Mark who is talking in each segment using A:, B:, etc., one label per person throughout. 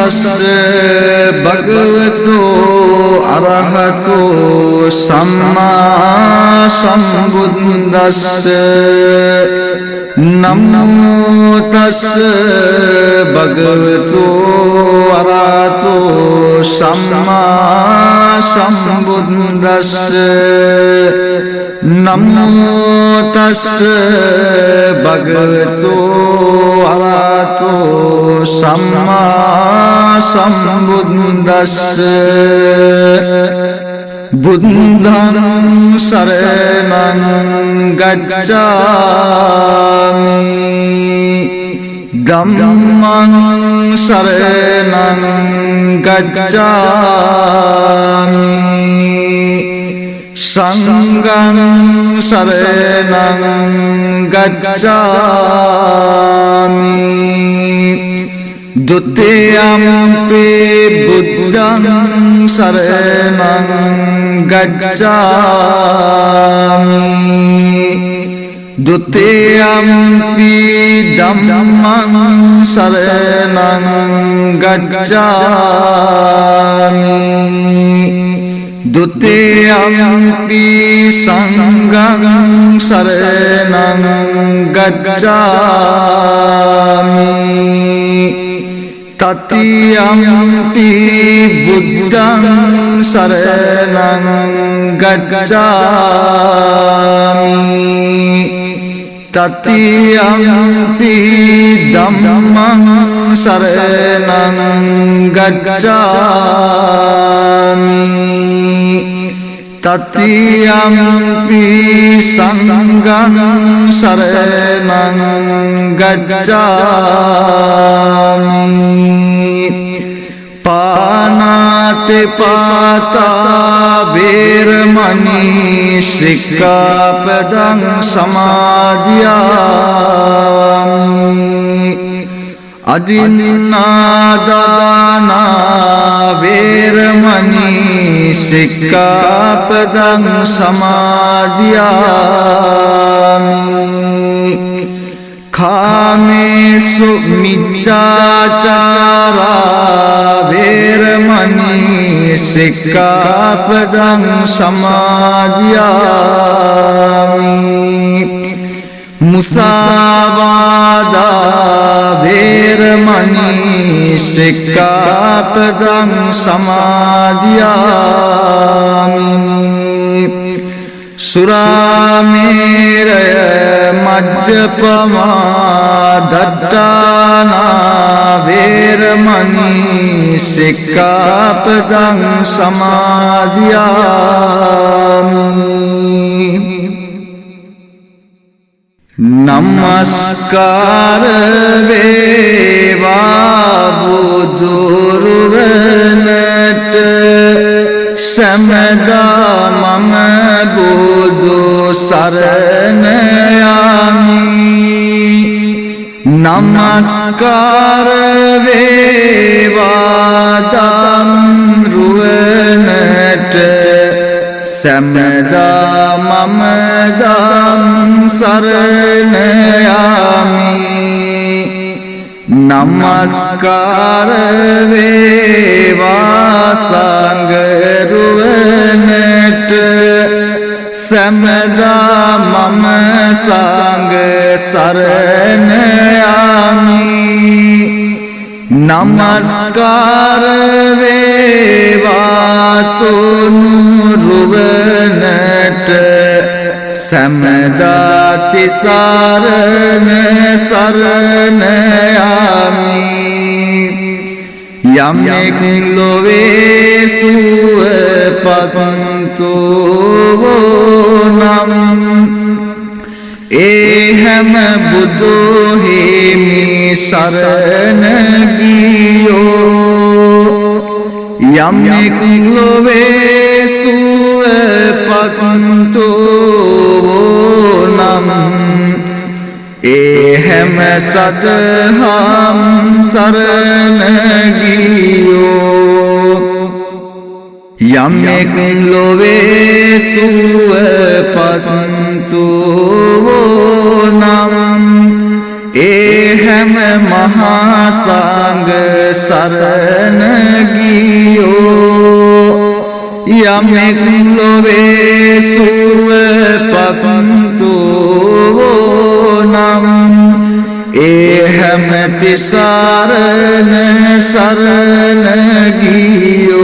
A: තස්ස භගවතෝ අරහතෝ සම්මා සම්බුද්දස්ස නමෝ තස්ස භගවතෝ අරහතෝ සම්මා සම්බුද්දස්ස නමෝ තස්ස භගවතෝ අරහතෝ සම්මා සම්බුද්දස්ස බුද්ධං සරණං ගච්ඡාමි ධම්මං සරණං ගච්ඡාමි සංඝං සරණං ගච්ඡාමි ဒုတိယံ පි බුද්ධං සරණං ගච්ඡාමි ဒုတိယံ පි ධම්මං සරණං ගච්ඡාමි ဒုတိယံ පි සංඝං සරණං ගච්ඡාමි තතියම්පි බුද්ධං සරණං ගච්ඡාමි තතියම්පි ධම්මං සරණං ගච්ඡාමි තතියම්පි සංඝං සරණං ගච්ඡාමි පානාති පාතා වේරමණී සික්ඛාපදං සමාදියාමි අදින්නාදානා වේරමණී සික්ඛාපදං සමාදියාමි කාමේසු මිච්ඡාචාරා වේරමණී සික්ඛාපදං සමාදියාමි මුසාවාදා වේරමණී සික්ඛාපදං සමාදියාමි සුරාමේරය මජ්ජපමා දත්තානා වේරමණී සික්ඛාපදං සමාදියාමි නමස්කාර වේවා බුදුරුවනට සමදා මම බුදු සරණ යමි නමස්කාර වේවා දම්රුවනට සමදා මම දම් සරණ යමි නමස්කාර වේවා සංඝරුවනට සමදා මම සංඝ සරණ යමි නමස්කාර වේවා තුනුරුවනට සමදා තිසරණ සරණ යමි යම්ෙක් ලොවේ සුවපත්තු නම් ඒ හැම බුදු හිමි සරණ ගියෝ යම්ෙක් ලොවේ සුවපත්තු නම් ඒ හැම සසහම් සරණ ගියෝ යම්ෙක් ලොවේ සුවපත්තු නම් ඒ හැම महासांग शरण गियो यमेक लोवे सुव पपंतो नम एहम तिसारन शरण गियो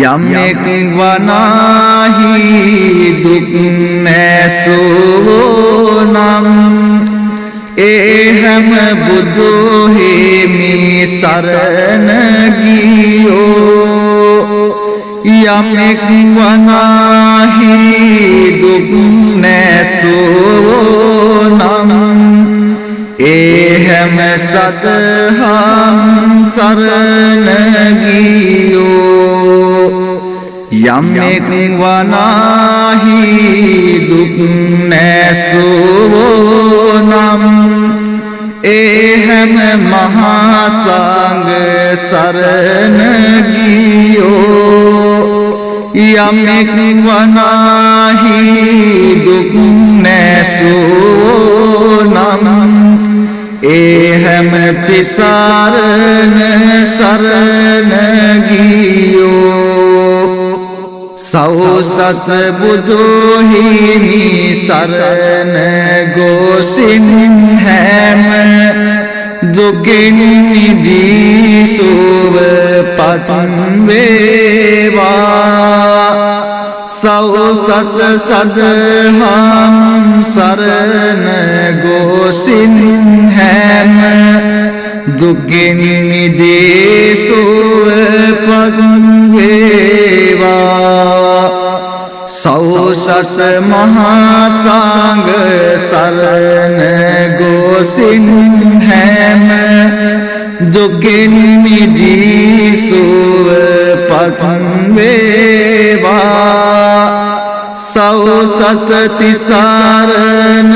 A: यमेक वनाही दुख सो नम एहम बुद्धो हेमि शरण गियो यमेक वनाही दुख सो नम एहम सत हम शरण गियो यमेक वनाही दुख सो नम एहम महासांग शरण गियो यमेक वनाही दुख सो नम एहम तिसारन शरण गियो सौ सत बुद्धो हिमि शरण गोसिन हेम दुगिन निधि सोव पतन वेवा सौ सत सद हम शरण गोसिन हेम दुगिन निधि सोव पतन वेवा सौ सत महासांग शरण गोसिन हेम दुगिन निधि सोव पतन वेवा सौ सत तिसारन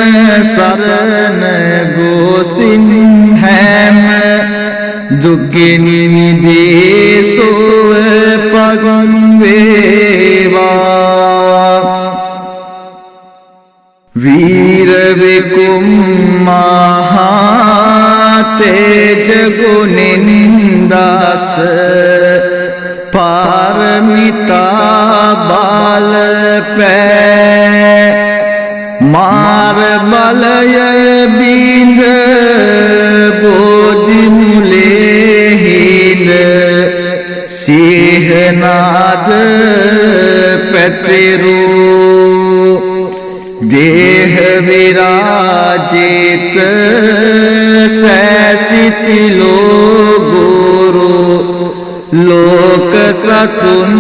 A: शरण गोसिन हेम दुगिन निधि सोव पतन वेवा वीर विकुम महातेज गुनिंदास पारमिता बाल पे मार बलय बिंद बोधि मूले हीन सिंहनाद पेतेरो देह विराजित सैसित लोगोरो लोक सतुन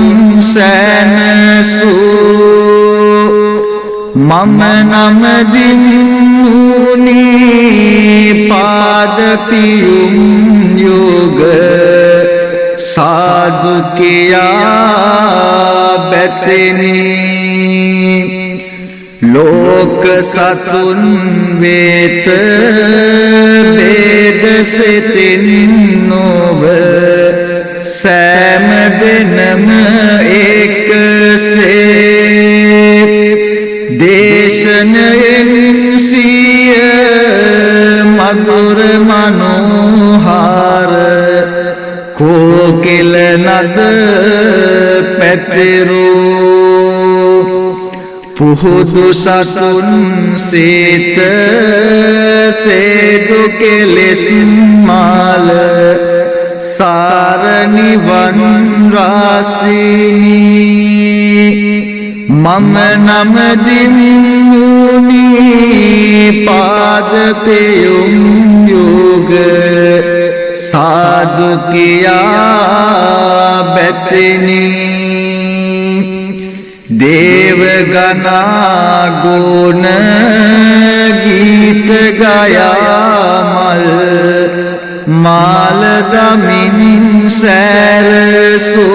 A: सैन सो मम नम दिन मुनि पाद पियुम योग साधु किया बेतनी लोक सतुन वेत वेद से तिन्नोव सैम दिनम एक से देशन इंसिय मधुर मनोहार कोकिल नद पेतरो पुहुदु सतुन सेत सेदु केलिस्माल सारनि वन रासिनी मम नम दिन मुनि पाद पेयुम योग साधु किया बेतनी देवगना गुण गीत गाया मल माल दमिन सैर सो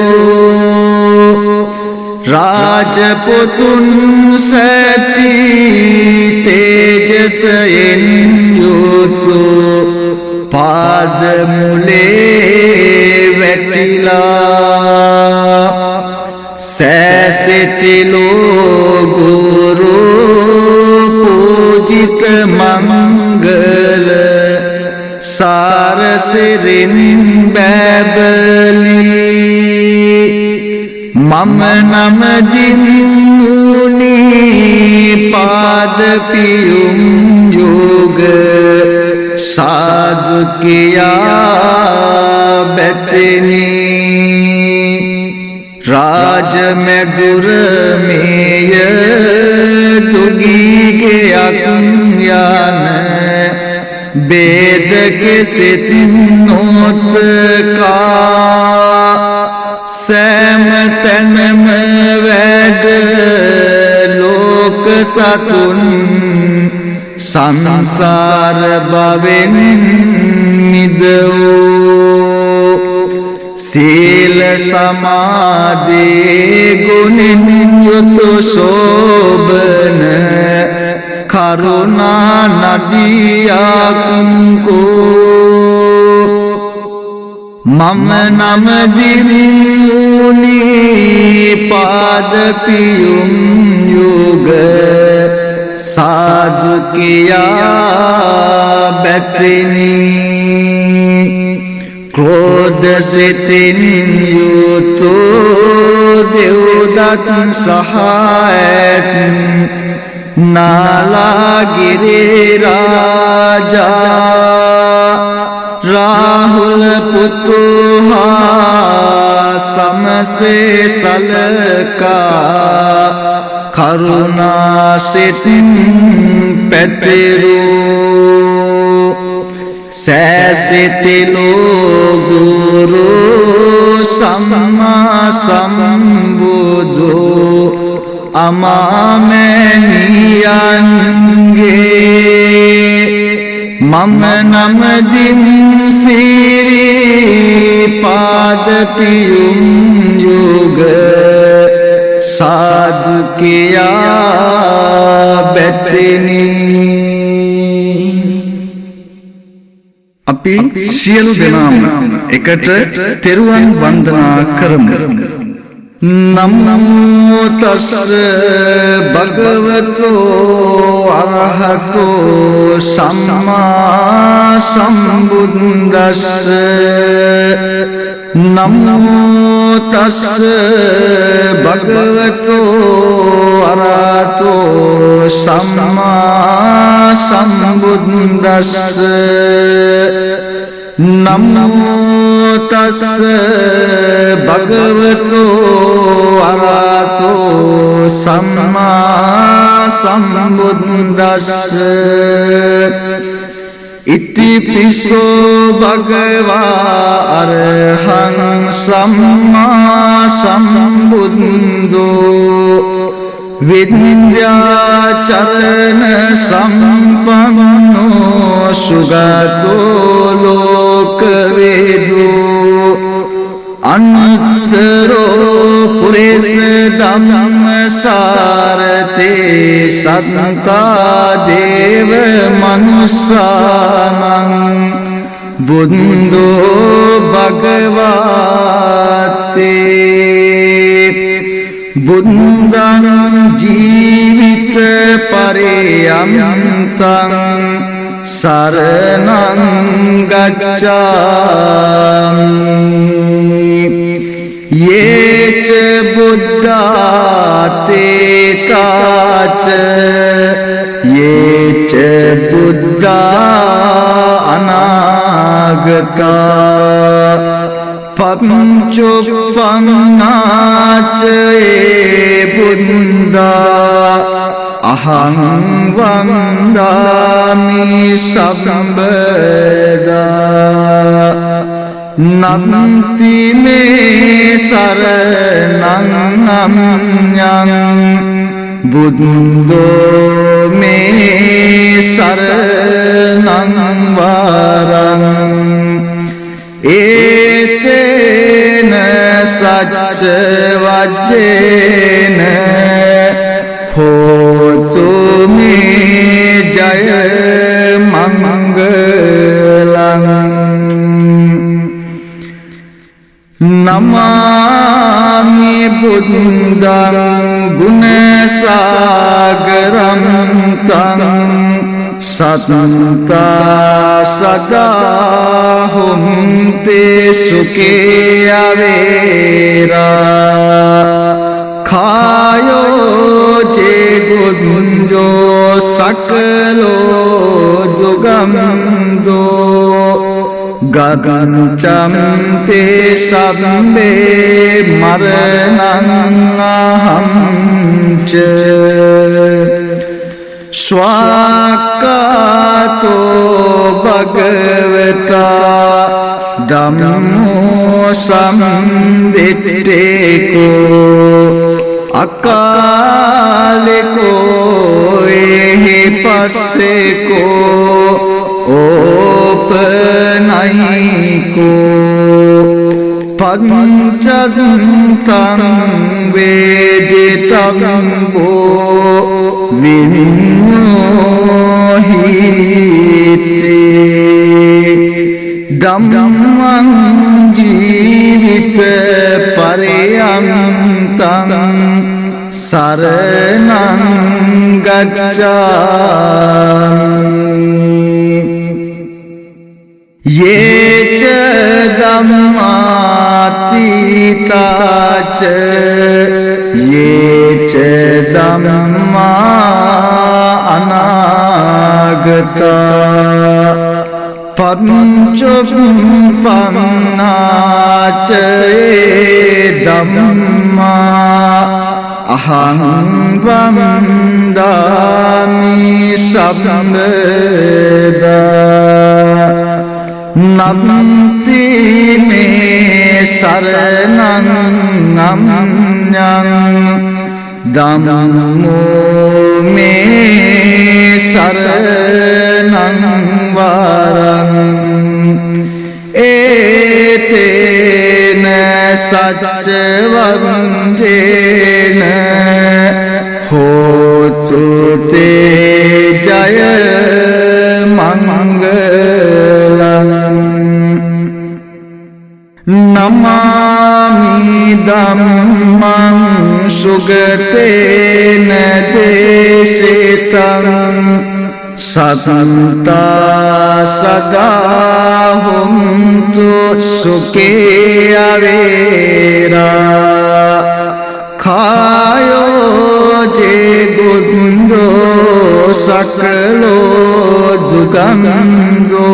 A: राजपुतुन सती तेजस युतो पाद मूले वेटिला सैसितिलो गुरु पूजित मंगल सारसिरिन बैबली मम नम दिमुनि पाद पियुम योग साधु किया बैतनी राज में दुर्मेय दुगी के अज्ञान वेद के सिनोत का सैम तनम वैद लोक सतुन संसार बविन निदो सील समाधि गुणिन युत शोभन करुणा नदिया कुंको मम नम दिमुनि पाद पियुम योग साधु किया बैतनी क्रोध से तिन युतो देवदत्त सहायत नाला गिरे राजा राहुल पुतुहा समसे सलका करुणा सिन पेतरो सैसिति गुरु सम्मा संबुधो अमा में नियंगे मम नम दिम सिरि पाद पियुम योग साधु किया बैतनी අපි සියලු දෙනාම එකට තෙරුවන් වන්දනා කරමු. නමෝ තස්ස භගවතෝ අරහතෝ සම්මා සම්බුද්දස්ස නමෝ තස්ස භගවතෝ අරහතෝ සම්මා සම්බුද්දස්ස नमो तस्स भगवतो अरहतो सम्मा सम्बुद्दस्स इति पिसो भगवा अरहं सम्मा सम्बुद्धो विद्याचरण संपन्नो सुगतो लोकवेदो अन्तरो पुरेश धम्म सारते संता देव मनुष्यानं बुद्धो भगवते बुद्धं जीवित पर्यन्तं शरणं गच्छामि ये च बुद्धा तेता च ये च बुद्धा अनागता पंचोपन्नाच बुद्धा अहं वन्दामि सर्वदा नन्ति मे शरणं नम्यं बुद्धो मे शरणं वरम् एतेन सच्च वज्रेन होतु मे जय मंगलम् नमामि बुद्धं गुणसागरं तं सत्ता सदा हुंते सुखे अवेरा खायो जे गुंजो सकलो दुगम दो गगन चमते सबे मरणं च स्वाकातो भगवता धम्मो संदिते को अकाल को एहि पस्से को ओपनई को पंचदंतं वेदितं वो विमोहिते धम्मं जीवित पर्यन्तं शरणं गच्छामि ये च धम्मातीता च ये च धम्मा अनागता पंचोपन्ना च ये धम्मा अहं वन्दामि सर्वदा नमति मे शरणं नम्यं धम्मो मे शरणं वरम् एतेन सच्चवन्तेन होतु ते जय मंगलम् नमामि धम्मं सुगतेन देशितं सत्ता सदा हुंतु सुखे अवेरा खायो जे गुंजो सकलो जुगंदो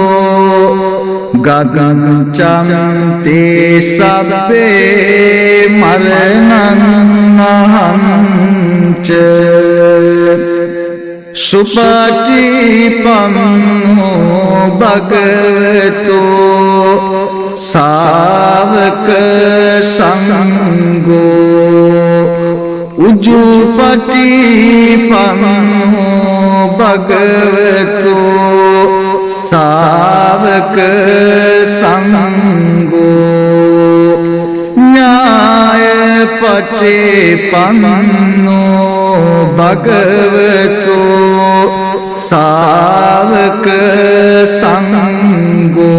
A: गगन चमते सबे मरणं च सुपटिपन्नो भगवतो सावक संगो उजुपटिपन्नो भगवतो सावक संगो न्याय पटिपन्नो भगवतो सावक संगो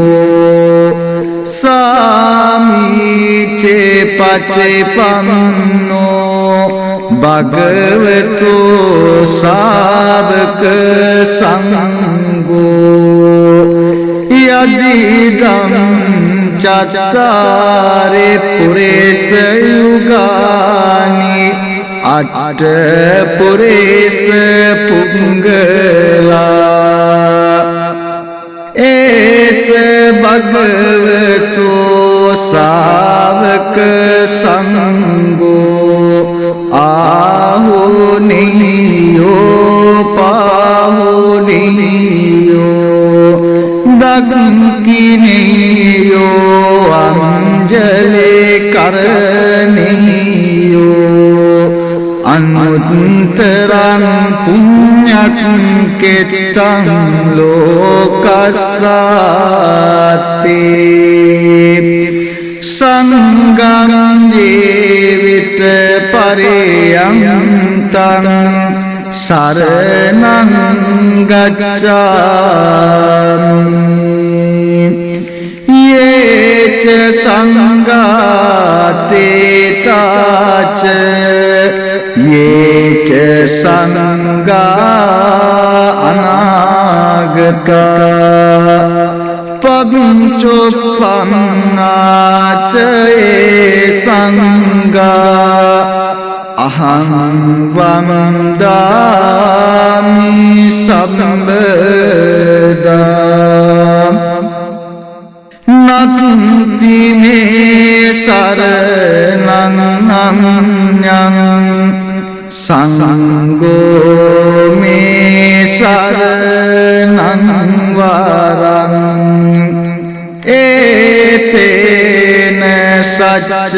A: सामीचे पटिपन्नो भगवतो सावक संगो यदिदं चत्तारि पुरेश युगानि अट्ठ पुरेश पुंगला एस भगवतो सावक संगो आहो नियो पाहो नियो दगंकिनियो अंजलि करनियो अनुत्तरं पुण्यं कीर्तं लोकस्याति संगं जीवित पर्यन्तं शरणं गच्छामि ये च संगातेता च ये च संगा अनागता का पंचो पन्नाचये संगा अहं वन्दामि सर्वदा नन्ति मे शरणं नम्यं संगो मे शरणं वरं एतेन सच्चवञ्जेन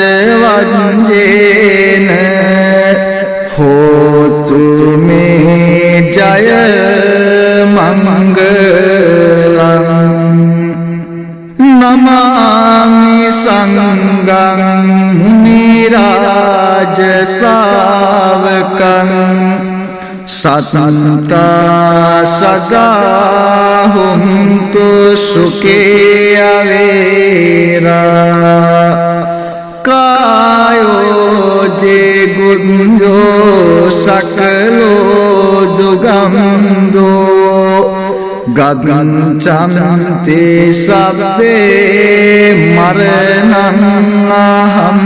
A: होतु मे जय मंगलम् नमामि संगं मुनिराज सावकं सतता सदा हुन्तु सुखे अवेरा कायो जे गुंजो सकलो जुगंदो गगनचन्ते सब्बे मरणमहं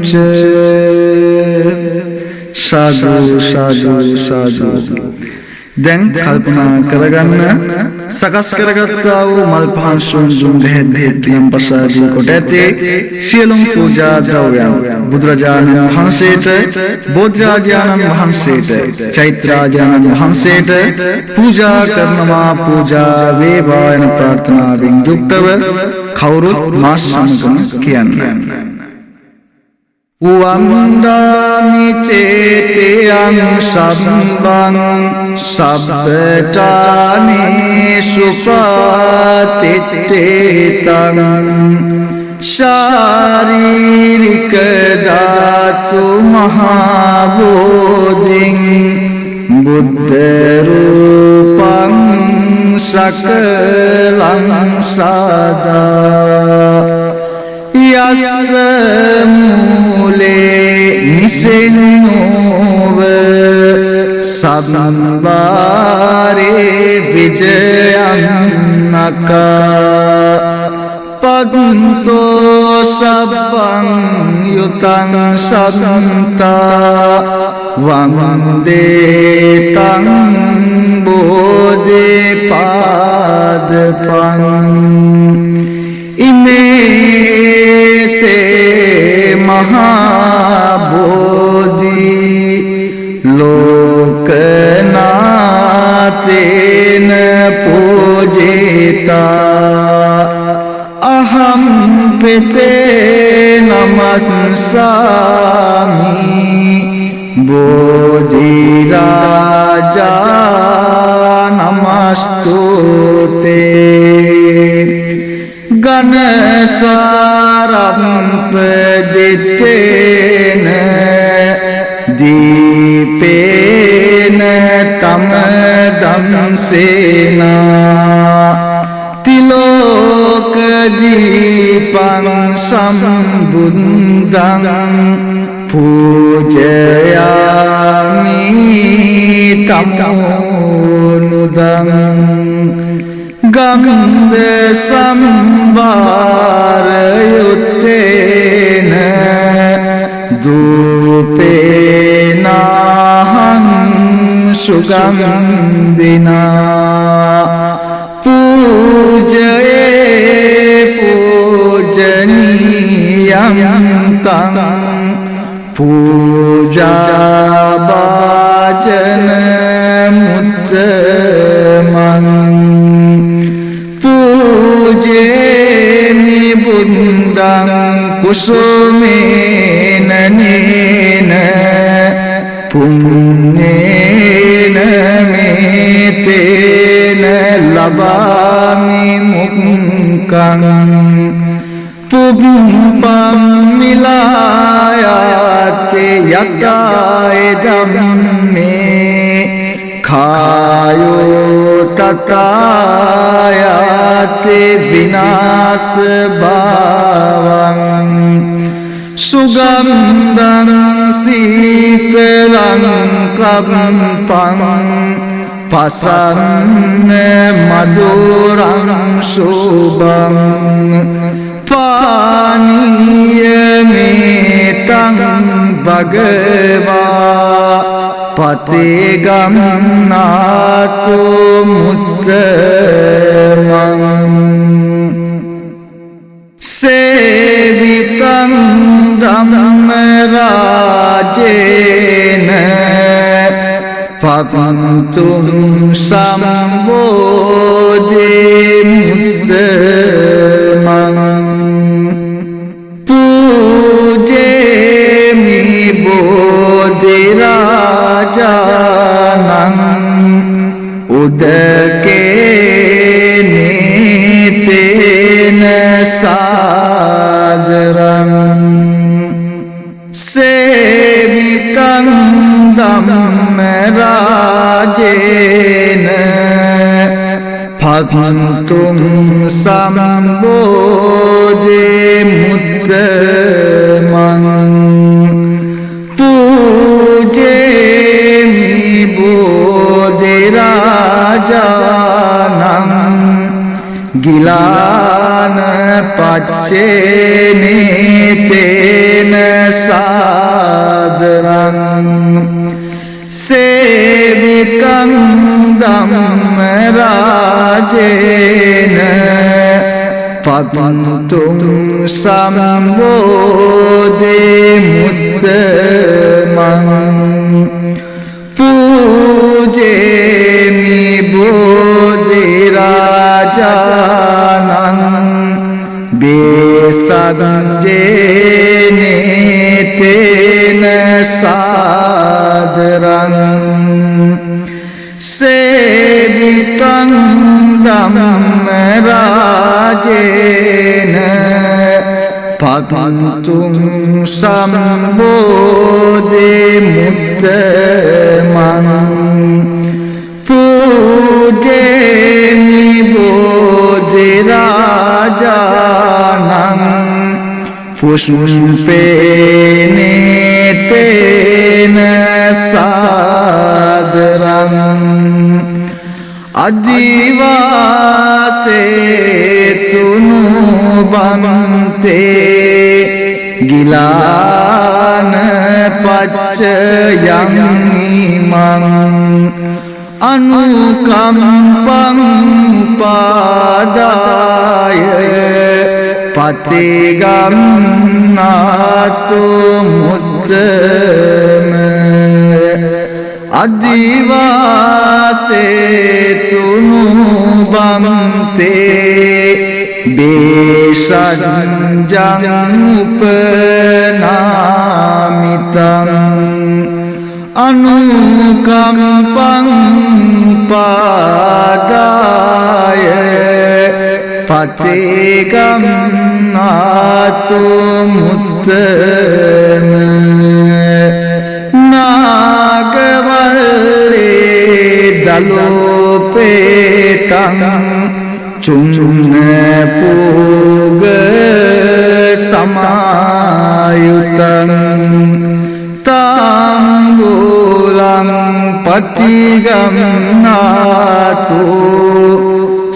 A: च साधु साधु साधु දැන් කල්පනා කරගන්න සකස් කරගත්තා වූ මල් පහන් සුන්දුම් දෙහෙත්ලියම් ප්‍රසාදී කොට ඇති සියලුම පූජා ද්‍රව්‍යයන් බුදුරජාණන් වහන්සේට බෝධිරාජාණන් වහන්සේට චෛත්‍යරාජාණන් වහන්සේට පූජා කරනවා පූජා වේවා යන ප්‍රාර්ථනාවෙන් යුක්තව කවුරුත් මා සමගම කියන්නේ वंदामि चेतेयं सब्बं सब्बटानि सुपातितेतं शारीरिक धातु महाबोधिं बुद्धरूपं सकलं सदा यस्य मूले निसिन्नोव संवारे विजयन्नका पगन्तो सब्बं युतं सन्ता वन्दे तं बोधिपादपम् इमे ते महाबोधि लोकनाथेन पूजिता अहं पिते नमस्सामि बोधिराजा नमस्तुते गणसारम्पदितेन दीपेन तमदंसेन तिलोकदीपं सम्बुद्धं पूजयामि तमोनुदं गन्ध संभारयुक्तेन धूपेनाहं सुगन्धिना पूजये पूजनीयं तं पूजाभाजनमुत्तमम् पूजेमि बुद्धं कुसुमेन नेन पुण्येन मे तेन लभामि मुक्तिं पुष्पं मिलायाते यथा इदं मे खायो तथायाते विनाश भावं सुगन्धं शीतलं कम्पं පසන්න මధుරං සුභං පානීය මේතං භගවා පතේ ගම්නාසෝ මුත්තමං සේවිතං ධම්ම රාජේන පවන්තුම් සම්බෝධි මුත්තමං පූජේමි බෝධි රාජානං උදකේ නීතේන සාදරං සේවිතං ධම්ම රාජේන භගන්තුම් සම්බෝධි මුත්තමං පූජේමි බෝධි රාජානං ගිලාන පච්චේනේතේන සාදරං සේවිතං ධම්ම රාජේන පවන්තුම් සම්බෝධි මුත්තමං පූජේමි බෝධි රාජානං බේසංජේනේතේන සාදරං සේවිතං ධම්ම රාජේන පවන්තුම් සම්බෝධි මුත්තමං පූජේමි බෝධි රාජානං පුෂ්පේනේතේන සාදරං අදිවාසේතුනු බන්තේ ගිලාන පච්චයං ඉමං අනුකම්පං උපාදාය පතේ ගම්නාතෝ මුත්තම අදිවාසේතුනු බන්තේ බේසංජං උපනාමිතං අනුකම්පං උපාදාය පතේ ගම්නාතෝ මුත්තම නාගවල්ලේ දලෝපේතං චුන්න පූග සමායුතං තාම්බූලං පතිගම්නාතෝ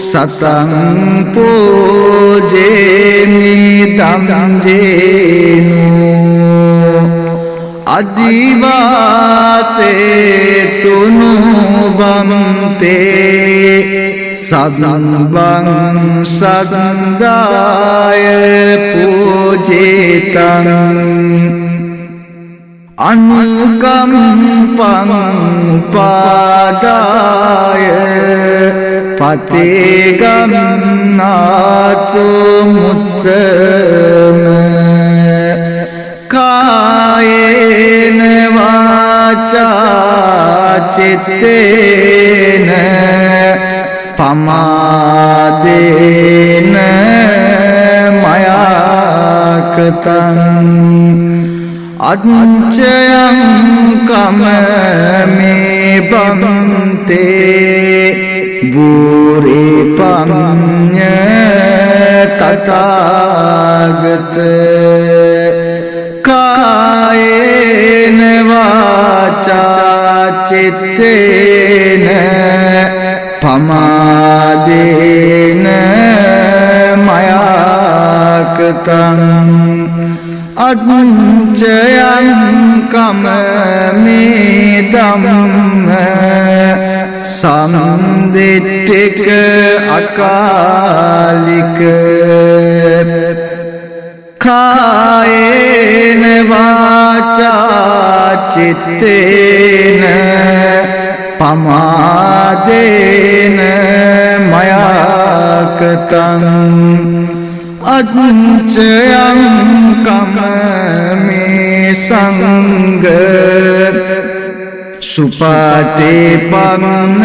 A: සතං පූජේමි තම්ජේනෝ අදිවාසේතුනු බන්තේ සදම්බං සදන්දාය පූජේතං අනුකම්පං උපාදාය පතේ ගම්නාතෝ මුත්තම කායේන වාචා චිත්තේන පමාදේන මයාකතං අච්චයං කමමේ බන්තේ බුරේ පඤ්ඤ තථාගත කායේ
B: කායේන වාචා චිත්තේන පමාදේන
A: පමාදේන මයාකතං අච්චයං කමමේ ධම්ම සම්දිට්ඨික අකාලික කායේන වාචා චිත්තේන පමාදේන මයාකතං අච්චයං කම්මේ සංඝ සුපටිපන්න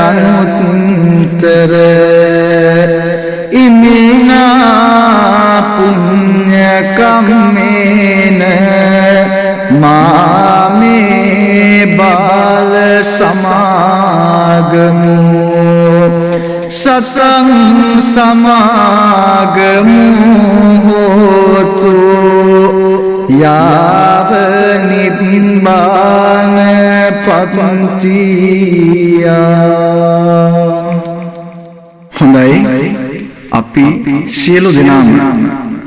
A: අනුත්තර ඉමිනා පුඤ්ඤ කම්මේන මාමේ බාල සමාගමු සසං සමාගමු හෝතු යාව නිබ්බාන පත්තියා. හොඳයි, අපි සියලු දෙනාම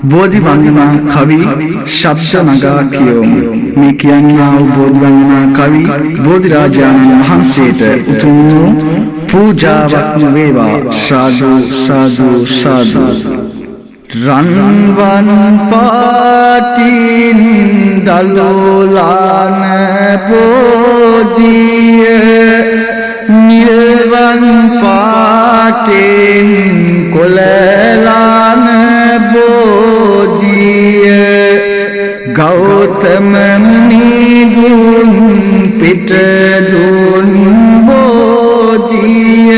A: බෝධි වන්දනා කවි ශබ්ද නගා කියමු. මේ කියන්නේ බෝධි වන්දනා කවි බෝධිරාජාණන් වහන්සේට උතුම් පූජාවක් වේවා. සාදු සාදු සාදු. රන්වන් පාටින් දලෝලාන බෝධිය නිල්වන් පාටින් කොළලාන බෝධිය ගෞතම මුනිදුන් පිට දුන් බෝධිය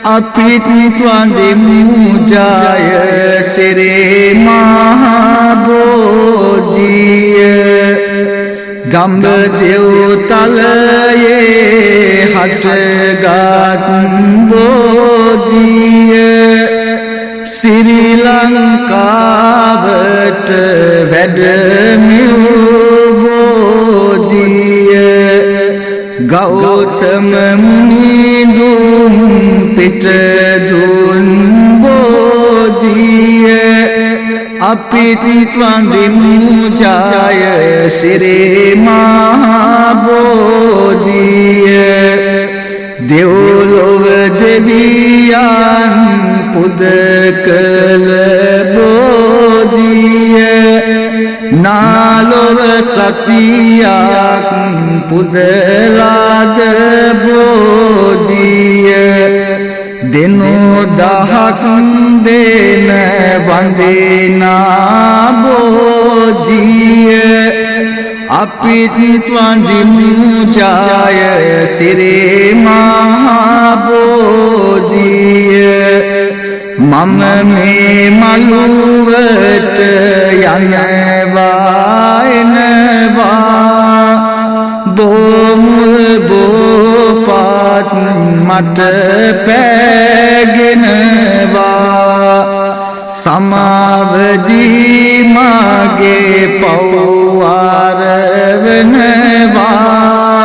A: අපිත් වඳිමු ජය සිරේ මහා බෝධිය ගම්බදෙව් තලයේ හටගත් බෝධිය ශ්‍රී ලංකාවට වැඩමිව් බෝධිය ගෞතම මුනිදුන් පිට දුන් බෝධිය අපිත් වඳිමු ජය සිරේ මහා බෝධිය දෙව්ලොව දෙවියන් පුද කළ බෝධිය නාලොව සසියක් පුදලාද බෝධිය දෙනෝ දහක් දෙන වන්දිනා බෝධිය අපිත් වඳිමු ජය සිරේ මහා බෝධිය මම මේ මළුවට යනවා එනවා බොමුල් බෝපත් මට පැගෙනවා සමාවදී මාගේ පව්වාර වෙනවා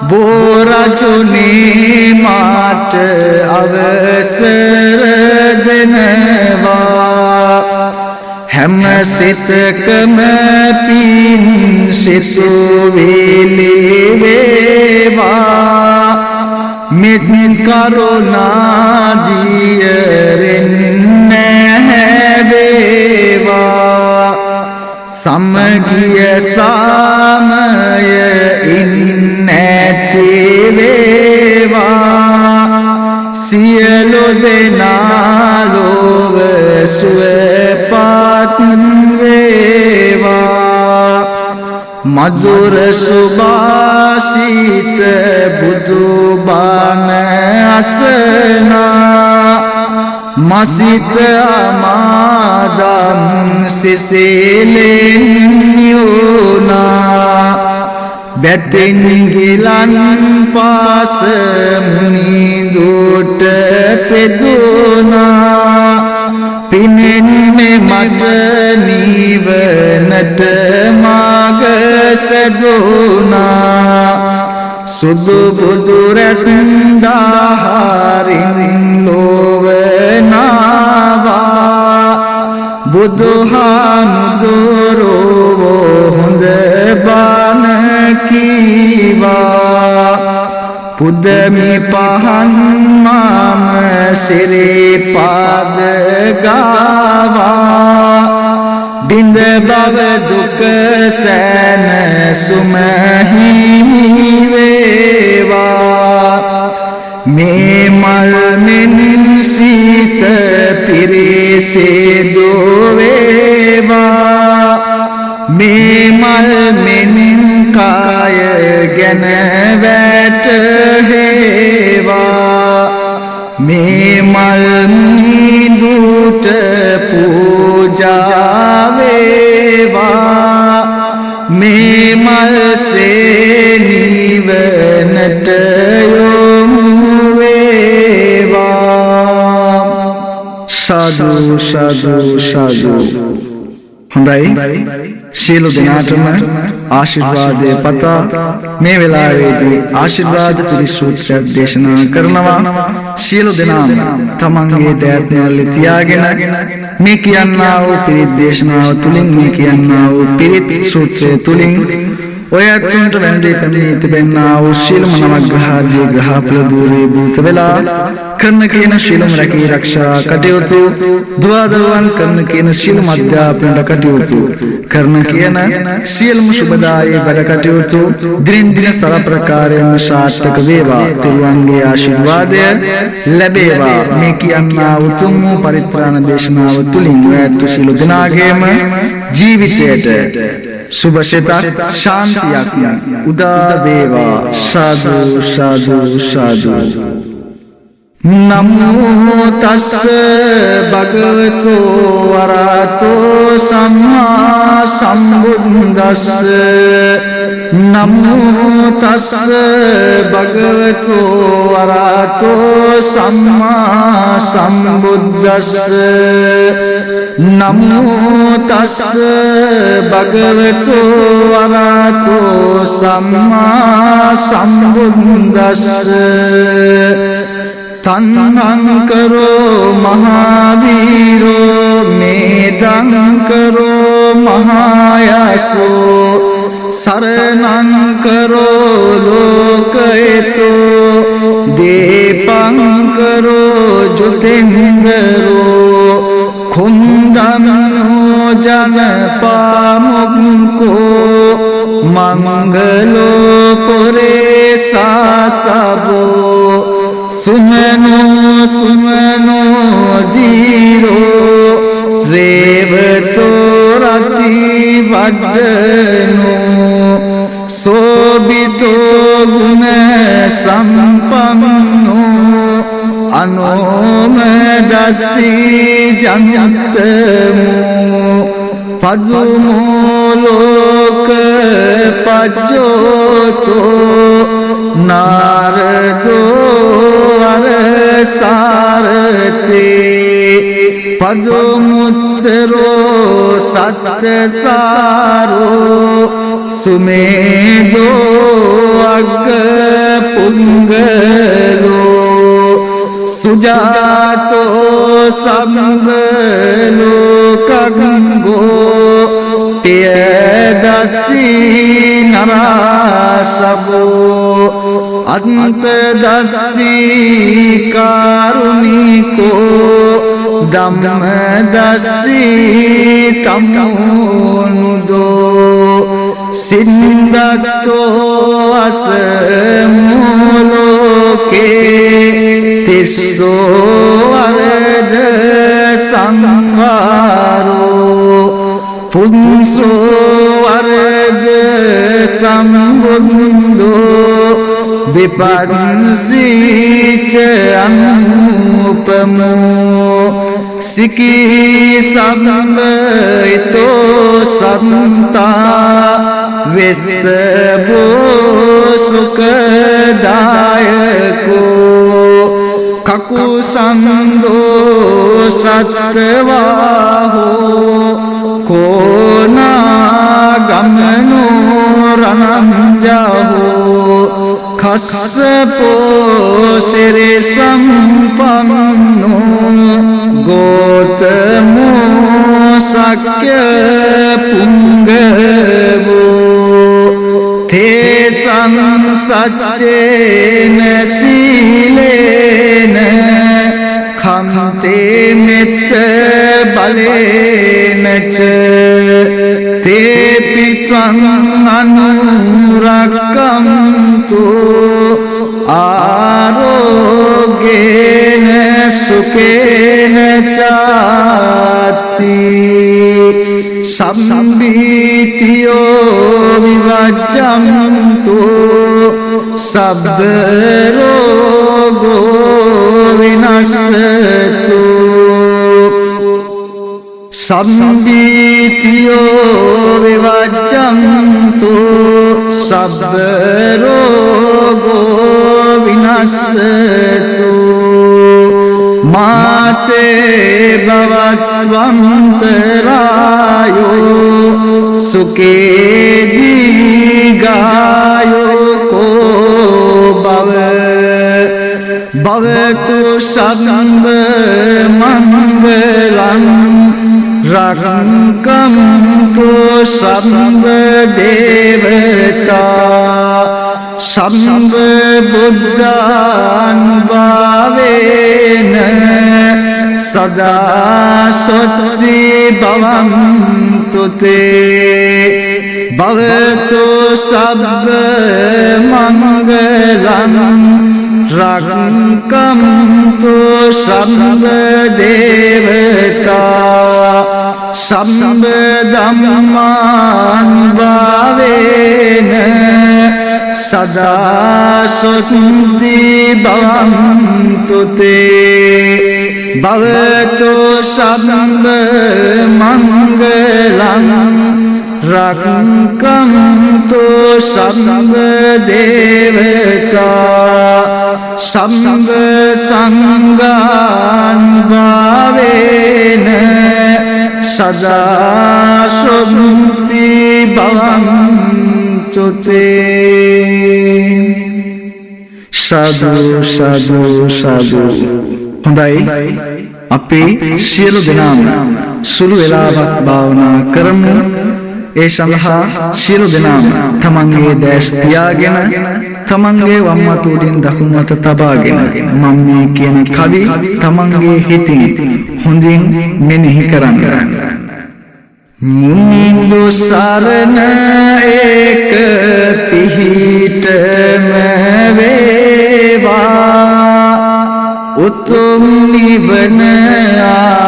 A: බෝරජුනේ මාට අවසර දෙනවා හැම සිතකම පින් සිතු වේලේ වේවා මෙත් කරුණා දියරෙන් නැවේවා සමගිය සාමය ඉන්නැති වේවා සියලු දෙනා ලොව සුවපත් වේවා මధుර සුභාෂිත බුදු බණ අසනා මසිත අමාදම් සිසිලෙන් යුනා බැතින් ගිලන් පාස මුනිදුට පෙදුනා පිනෙන් මට නිවනට මාග සැදුනා සුදු බුදු රැස්දාහරින් ලෝවනාවා බුදුහාමුදුරුවෝ හොඳ බණ කීවා පුදමි පහන් මාම සිරිපාද ගාවා බින්ද බව දුක සැන සුමහිමි වේවා මේ මල් මෙන් සීත පිරිසිදු වේවා මේ මල් මෙන් කාය ගැන වැටහෙවා මේ මල් නිදුට පූජා වේවා මේ මල් සේ නිවනට යොමු වේවා සාදු සාදු සාදු හොඳයි සියලු දෙනාටම ආශිර්වාදය පතා මේ වෙලාවේදී ආශිර්වාද පිරිසූත්‍රයක් දේශනා කරනවා සියලු දෙනාම තමන්ගේ දෑත් නැල්ල තියාගෙන මේ කියන්නා වූ පිරිත් දේශනාව තුලින් මේ කියන්නා වූ පිරිත් සූත්‍රය තුලින් ඔය අතුන්ට වැඳේ පැමිණී තිබෙනා වූ ශීලම නවග්‍රහාදී ග්‍රහපල දූරේ භූත වෙලා කරන කියන ශීලම රැකී ආරක්ෂා කටයුතු දුවදරුවන් කරන කියන ශීලම අධ්‍යාපනයට කටයුතු කරන කියන සියලුම සුබදායී වැඩ කටයුතු දින දින සර ප්‍රකාරයෙන්ම සාර්ථක වේවා තිරුවන්ගේ ආශිර්වාදය ලැබේවා මේ කියන්නා උතුම් වූ පරිත්‍රාණ දේශනාව තුලින් වැත් සියලු දෙනාගේම ජීවිතයට සුභසිතක් ශාන්තියක් උදා වේවා සාදු සාදු සාදු නමෝ තස්ස භගවතු වරහතෝ සම්මා සම්බුද්දස්ස නමෝ තස්ස භගවතු වරහතෝ සම්මා සම්බුද්දස්ස නමෝ තස්ස භගවතු වරහතෝ සම්මා සම්බුද්දස්ස තන්නං කරෝ මහාවීරෝ මේදං කරෝ මහායසෝ සරණං කරෝ ලෝකයතෝ දීපං කරෝ ජුතින්දරෝ කුන්දමනෝ ජනපාමුක්කෝ මංගලෝ පුරේ සාසබෝ සුමනෝ සුමනෝ ධීරෝ රේවතෝ රති වඩ්ඩනෝ සෝබිතෝ ගුණ සම්පන්නෝ අනෝමදස්සී ජනතමෝ පදුමෝ ලෝක පජ්ජෝතෝ නාරදෝ අරසාරතේ පදුමුත්තරෝ සත්තසාරෝ සුමේදෝ අග්ග පුංගලෝ සුජාතෝ සම්බලෝකග්ගෝ පියදස්සී නරාසබෝ අන්තදස්සී කාරුණිකෝ ධම්මදස්සී තමුනුදෝ සින්දත්තෝ අසමෝලෝකේ තිස්සෝ අරද සංවාරෝ පුන්සෝ අරද සම්බුන්දෝ විපන්සිච අනුපමෝ සිකී සම්බයිතෝ සන්තා වෙස්සබෝ සුඛදායකෝ කකුසන්දෝ සත්වාහෝ කෝනා ගමනෝ රණංජහෝ खस्सपो सिरे संपन्नो गोतमो शक्य पुंगवो थे सच्चेन शीलेन खन्ते मित्त बलेन च तेऽपि त्वं अनुरक्कन्तु आरोग्येन सुखेन चाति संभीतियो विवज्जन्तु सब्बरोगो विनश्यतु संभीतियो विवज्जन्तु सब्बरोगो विनश्यतु माते भवत्वन्तरायो सुखे दीर्घायो को भवतु सर्वमङ्गलं रक्षन्तु सर्वदेवता सर्वबुद्धानुभावेन सदा स्वस्ति भवन्तु ते भवतु सर्वमङ्गलं रक्षन्तु सर्वदेवता सर्वधर्मानुभावेन सदा स्वस्ति भवन्तु ते भवतु सर्वमङ्गलं रक्षन्तु सर्वदेवता सर्वसङ्गानुभावेन सदा स्वस्ति भवन्तु ते साधु साधु साधु හොඳයි අපි සියලු දෙනාම සුළු වේලාවක් භාවනා කරමු ඒ සඳහා සියලු දෙනාම තමන්ගේ දැස් පියාගෙන තමන්ගේ වම් අත උඩින් දකුණු අත තබාගෙන මම මේ කියන කවි තමන්ගේ හිතින් හොඳින් මෙනෙහි කරන්න මුනිඳු සරණ ඒක පිහිටම වේවා උතුම් නිවන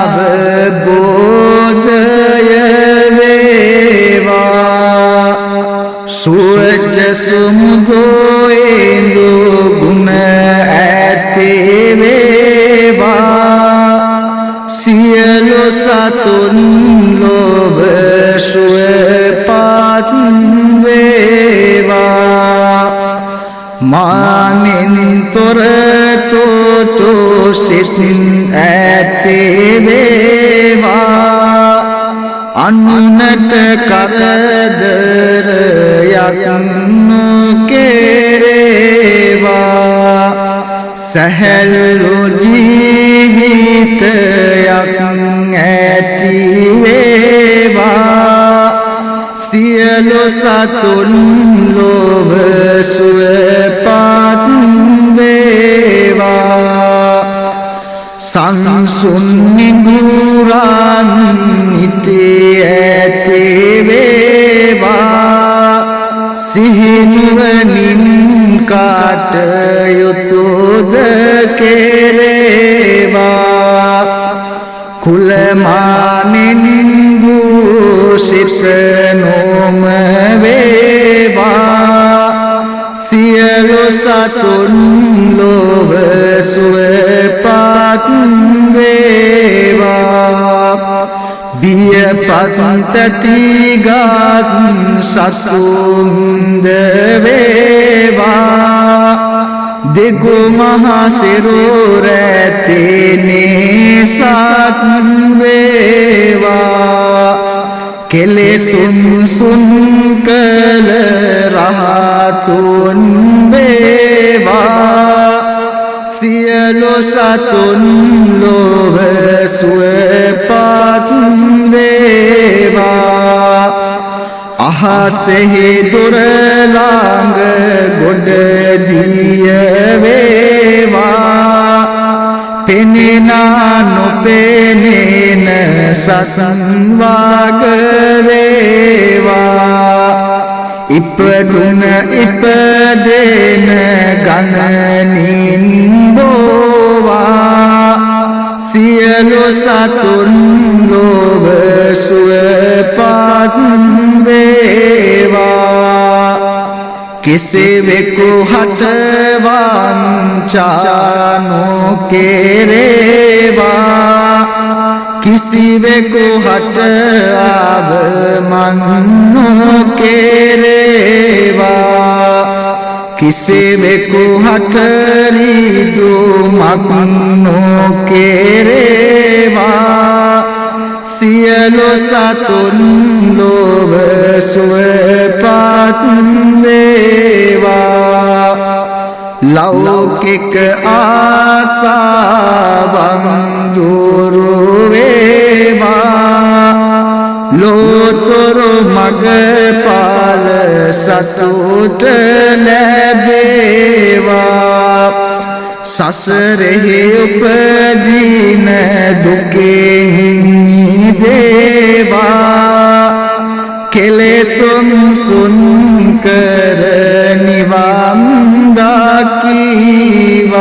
A: අවබෝධය වේවා සුවජ සුමුදෝ ඉන්දු ගුණ ඇති වේවා සියලු සතුන් ලෝභ සුවපත් වේවා මානෙන් තොර තොටු සිසින් ඇති වේවා අනුනට කරදරයක් නොකෙරේවා සැහැල්ලු ජීවිතයක් ඇති වේවා සියලු සතුන් ලෝභ සුවපත් වේවා සංසුන් නිදුරන් නිතේ ඇති වේවා සිහිනුවණින් කටයුතුද කෙරේවා කුලමානෙන් දූෂිත නොම වේවා සියලු සතුන් ලෝභ සුවපත් වේවා බියපත් තතිගත් සතුන්ද වේවා දෙගු මහා සිරුර ඇතිනේ සත් වේවා කෙලෙසුන් සුන්කල රහතුන් වේවා සියලු සතුන් ලොව සුවපත් වේවා අහසෙහි දුරලංග ගොඩ දිය වේවා පෙනෙනා නොපෙනෙන සසංවාග වේවා ඉපදුන ඉපදෙන ගණනින් බෝවා සියලු සතුන් ලොව සුවපත් වේවා කිසිවෙකු හට වංචා නොකෙරේවා කිසිවෙකු හට අවමන් නොකෙරේවා කිසිවෙකු හට රිදුමක් නොකෙරේවා සියලු සතුන් ලොව සුවපත් වේවා ලෞකික ආසාවන් දුරු වේවා ලෝතුරු මගපල සසුට ලැබේවා සසරෙහි උපදින දුකෙන් මිදේවා කෙලෙසුන් සුන්කර නිවන් දකිවා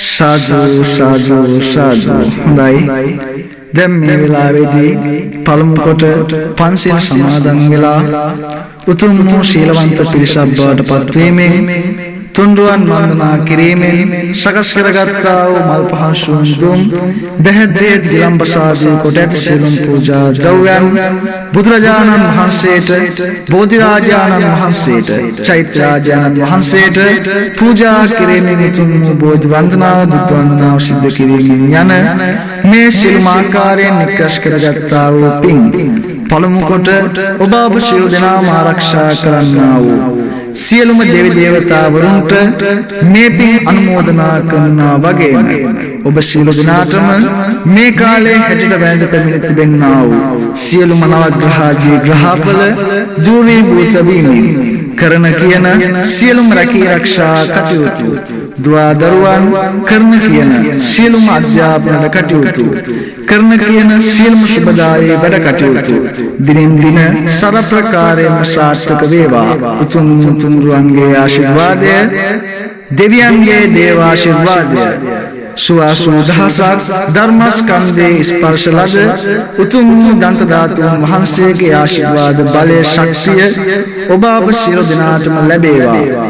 A: සාදු සාදු සාදු හොඳයි දැන් මේ වෙලාවේදී පළමු කොට පන්සිල් සමාදන් වෙලා උතුම් වූ ශීලවන්ත පිරිසක් බවට පත් වීමෙන් තුන්රුවන් වන්දනා කිරීමෙන් සකස් කරගත්තා වූ මල් පහසුන් දුම් බෙහෙත් ගිලම්පසාදී කොට ඇති සියලුම පූජා ද්‍රව්‍යයන් බුදුරජාණන් වහන්සේට බෝධිරාජාණන් වහන්සේට චෛත්‍යාජාණන් වහන්සේට පූජා කිරීමෙන් උතුම් වූ බෝධි වන්දනාව දුක් වන්දනාව සිද්ධ කිරීමෙන් යන මේ සියලුම ආකාරයෙන් නික්කස් කරගත්තා වූ පින් පළමු කොට ඔබ අප සියලු දෙනාම ආරක්ෂා කරන්නා වූ සියලුම දෙවි දේවතාවරුන්ට මේ පින් අනුමෝදනා කරනවා වගේම ඔබ සියලු දෙනාටම මේ කාලේ හැටියට වැඳ පැමිණ තිබෙනා වූ සියලුම නවග්‍රහාදී ග්‍රහපල දුරී භූත වීමෙන් කරන කියන සියලුම රැකී ආරක්ෂා කටයුතු දුවා දරුවන් කරන කියන සියලුම අධ්‍යාපන කටයුතු කරන කියන සියලුම සුබදායී වැඩ කටයුතු දිනෙන් දින සර ප්‍රකාරයෙන්ම සාර්ථක වේවා උතුම් තුන්රුවන්ගේ ආශිර්වාදය දෙවියන්ගේ දේව ආශිර්වාදය සුවාසුන දහසක් ධර්මස්කන්ධේ ස්පර්ශ ලද උතුම් දන්ත ධාතුන් වහන්සේගේ ආශිර්වාද බලය ශක්තිය ඔබ අප සියලු දෙනාටම ලැබේවා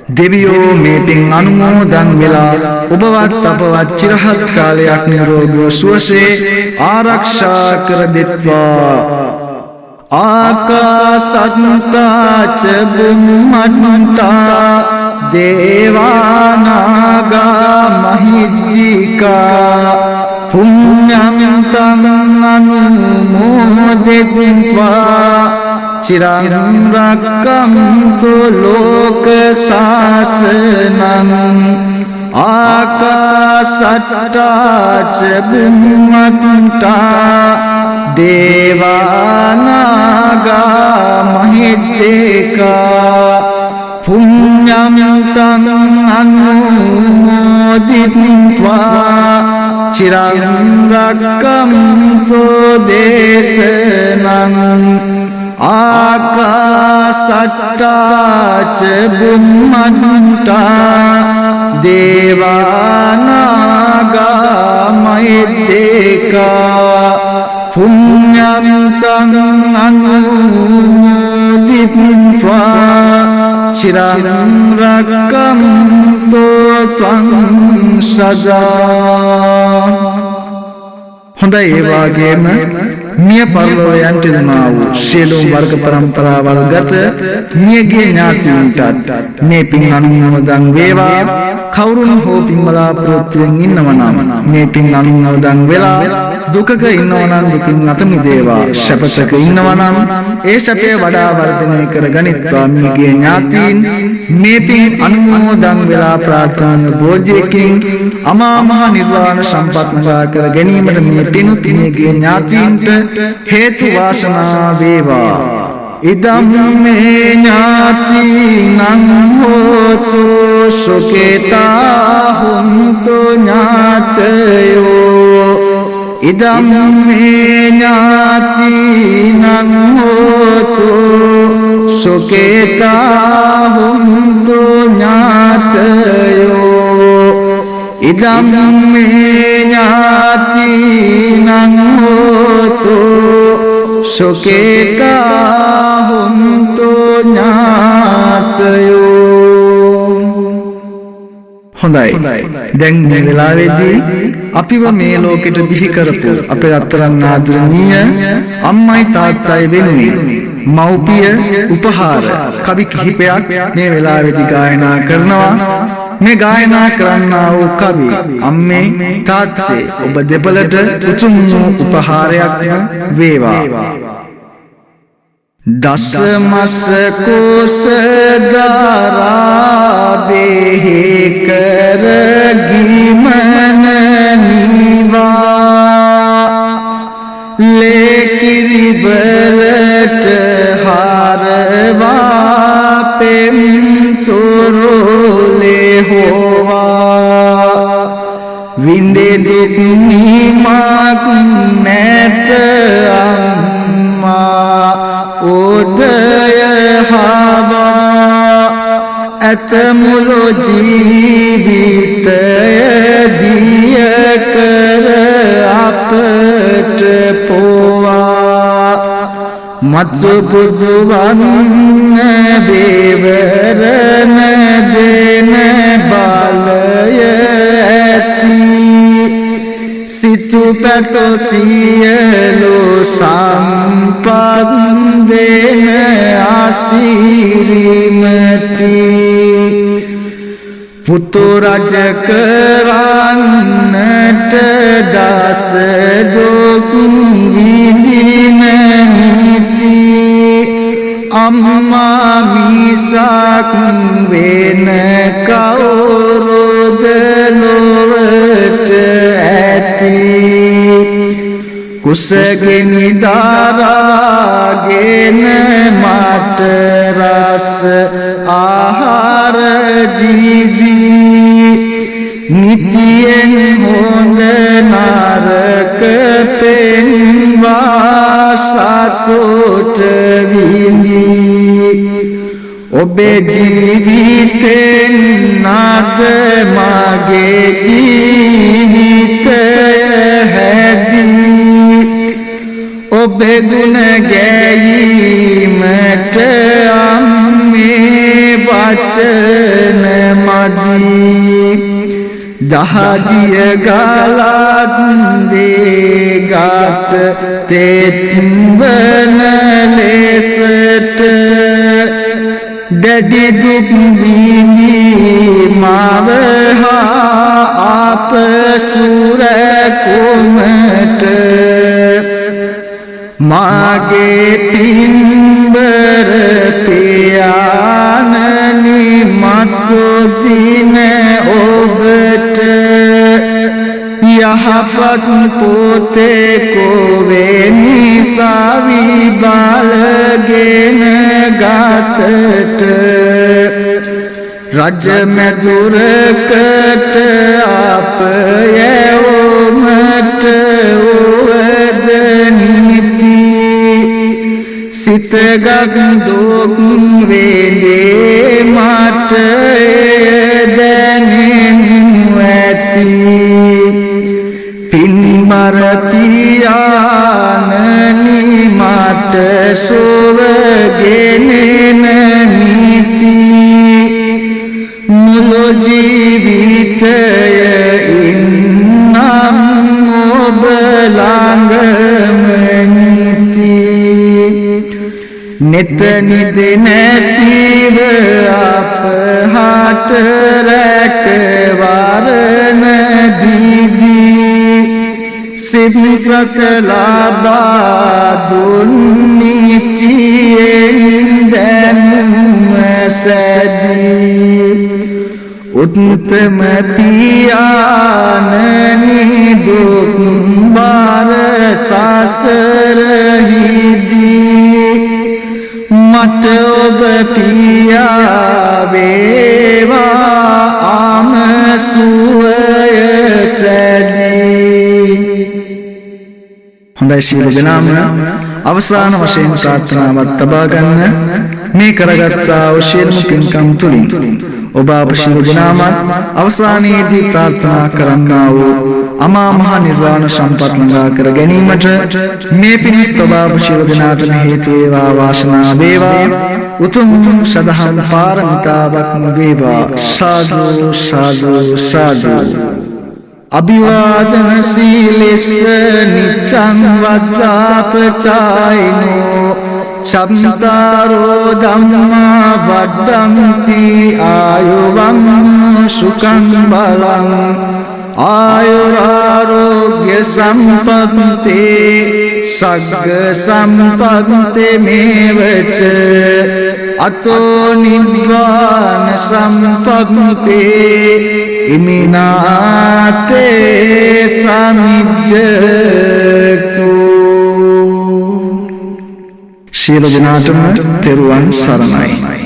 A: දෙවියෝ මේ පින් අනුමෝදන් වෙලා ඔබවත් අපවත් චිරහත් කාලයක් නිරෝගීව සුවසේ ආරක්ෂා කර දෙත්වා ආකාසත්තා ච බුම්මත්තා දේවානාගා මහිද්దికා පුඤ්ඤං තං අනුමෝදිත්වා චිරං රක්ඛන්තු ලෝක සාසනං ආකාසත්තා ච බුම්මත්තා දේවානාගා මහිද්దికා පුඤ්ඤං තං අනුමෝදිත්වා චිරං රක්ඛන්තු දේශනං ආකාසත්තා ච බුම්මත්තා දේවානාගා මහිද්దికා පුඤ්ඤං තං අනුමෝදිත්වා චිරං රක්ඛන්තු ත්වං සදා හොඳයි ඒ වගේම මිය පරලෝයන්ට දුනා වූ සියලුම වර්ග પરම්පරාවල් ගත මියගේ ඥාතීන්ටත් මේ පින් අනුමෝදන් වේවා. කවුරුන් හෝ පින් බලාපොරොත්තුවෙන් ඉන්නව නම් මේ පින් අනුමෝදන් වෙලා දුකක ඉන්නව නම් දුකින් අත මිදේවා. සැපතක ඉන්නව නම් ඒ සැපය වඩා වර්ධනය කර ගනිත්වා. මියගේ ඥාතීන් මේ පින් අනුමෝදන් වෙලා ප්‍රාර්ථනා බෝධියකින් අමා මහ නිර්වාණ සම්පත් ලබා කර ගැනීමට මේ පිනුත් මියගේ ඥාතීන්ට හේතු වාසනා වේවා. ඉදම් මේ ඥාතිනං හෝතු සුඛිතා හුන්තු ඥාතයෝ. ඉදම් මේ ඥාතිනං හෝතු සුඛිතා හුන්තු ඥාතයෝ. ඉදම් මේ ඥාතිනං හෝතු සුඛිතා හුන්තු ඥාතයෝ. හොඳයි. දැන් මේ වෙලාවේදී අපිව මේ ලෝකෙට බිහි කරපු අපේ අතරන් ආදරණීය අම්මයි තාත්තයි වෙනුවෙන් මව්පිය උපහාර කවි කිහිපයක් මේ වෙලාවේදී ගායනා කරනවා. මේ ගායනා කරන්නා වූ කවි අම්මේ තාත්තේ ඔබ දෙපළට උතුම් උපහාරයක් වේවා. දසමස් කුස දරා බෙහෙ කර ගිමන නිවා. ලේකිරි වලට හරවා පෙම් තොරෝලේ හොවා. විඳේ දුක් නිමක් නැත අම්මා උදය හවා. ඇත මුළු ජීවිතය දිය කර අපට පොවා. මත්සු පුදුවන් වේවරණ දෙන බලය ඇති. සිතු පැතෝ සියලු සම්පත් දෙන ආසිරිමති. පුතු රජ කරන්නට දස දුක් විඳින නිති. අම්මා මිසක් වෙන කවුරුද ලොවට ඇති. කුසගිනි දාරාගෙන මට රස ආහාර දීදී. නිතියෙන් හොඳ නරක පෙන්වා සතුට විඳී. ඔබේ ජීවිතෙන් නද මගේ ජීවිතය හැදී. ඔබේ ගුණ ගැයීමට අම්මේ වචන මදී. දහදිය ගලත් දේගත තෙත් වන ලෙසට. දැඩි දුක් විඳී මව හා අප සුරකුමට. මාගේ පින්බර පියාණනි මතු දින ඔබට. යහපත් පොතේ කොවෙනි සවි බලගෙන ගතට. රජ මැදුරකට අප යැවුමට උවද නිති. සිතගත් දුක් වේදේ මට දැනෙනු ඇති. පින්බර පියාණනි මට සුවගෙනෙන නිති. මුළු ජීවිතය ඉන්නම් ඔබ ළඟම नित नित नैतीव आप हाट रखवार दीदी सिद्ध सकला सदी उत्तम पियाननी दुबार सासर ही जी मटोब पिया वेवा आम सुय सदी හොඳයි සියලු දෙනාම අවසාන වශයෙන් ප්‍රාර්ථනාවක් තබා ගන්න මේ කරගත්තා වූ සියලුම පින්කම් තුලින් ඔබ අප සියලු දෙනාම අවසානයේදී ප්‍රාර්ථනා කරන්නා වූ අමා මහ නිර්වාණ සම්පත් ළඟා කර ගැනීමට මේ පිණිත් ඔබ අප සියලු දෙනාටම හේතු වේවා වාසනාව වේවා උතුම් සදහම් පාරමිතාවක්ම වේවා සාදු සාදු සාදු अभिवादन शीलिस निचं वद्दापचायिनो शब्दारो धम्मा वड्डन्ति आयुवं सुखं बलं आयुरारोग्य संपत्ति सग्ग संपत्ति मेवच अतो निब्बान संपत्ति इमिनाते समिज्जतु शील दिनाटम तेरुवन सरनाई।